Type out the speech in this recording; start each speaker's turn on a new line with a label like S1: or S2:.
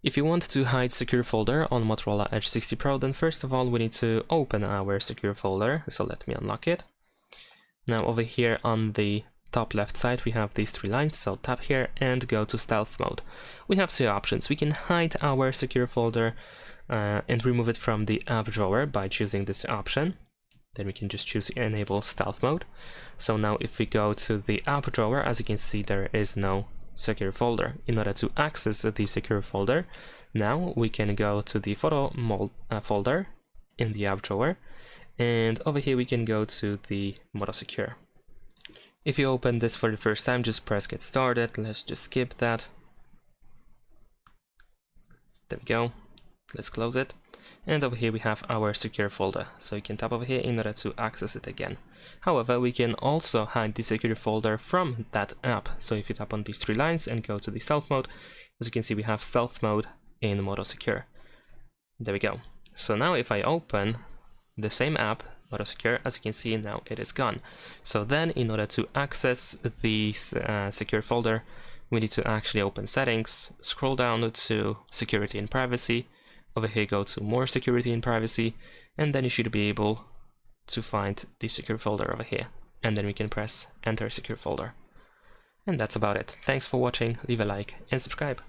S1: If you want to hide secure folder on Motorola Edge 60 Pro, then first of all we need to open our secure folder, so let me unlock it. Now over here on the top left side we have these three lines, so tap here and go to stealth mode. We have two options. We can hide our secure folder and remove it from the app drawer by choosing this option. Then we can just choose enable stealth mode. So now if we go to the app drawer, as you can see there is no secure folder. In order to access the secure folder, now we can go to the photo folder in the app drawer, and over here we can go to the Moto Secure. If you open this for the first time, just press get started. Let's just skip that. There we go. Let's close it. And over here we have our secure folder, so you can tap over here in order to access it again. However, we can also hide the secure folder from that app. So if you tap on these three lines and go to the stealth mode, as you can see we have stealth mode in Moto Secure. There we go. So now if I open the same app, Moto Secure, as you can see now it is gone. So then in order to access the secure folder, we need to actually open settings, scroll down to security and privacy. Over here go to more security and privacy, and then you should be able to find the secure folder over here, and then we can press enter secure folder. And that's about it. Thanks for watching, leave a like and subscribe.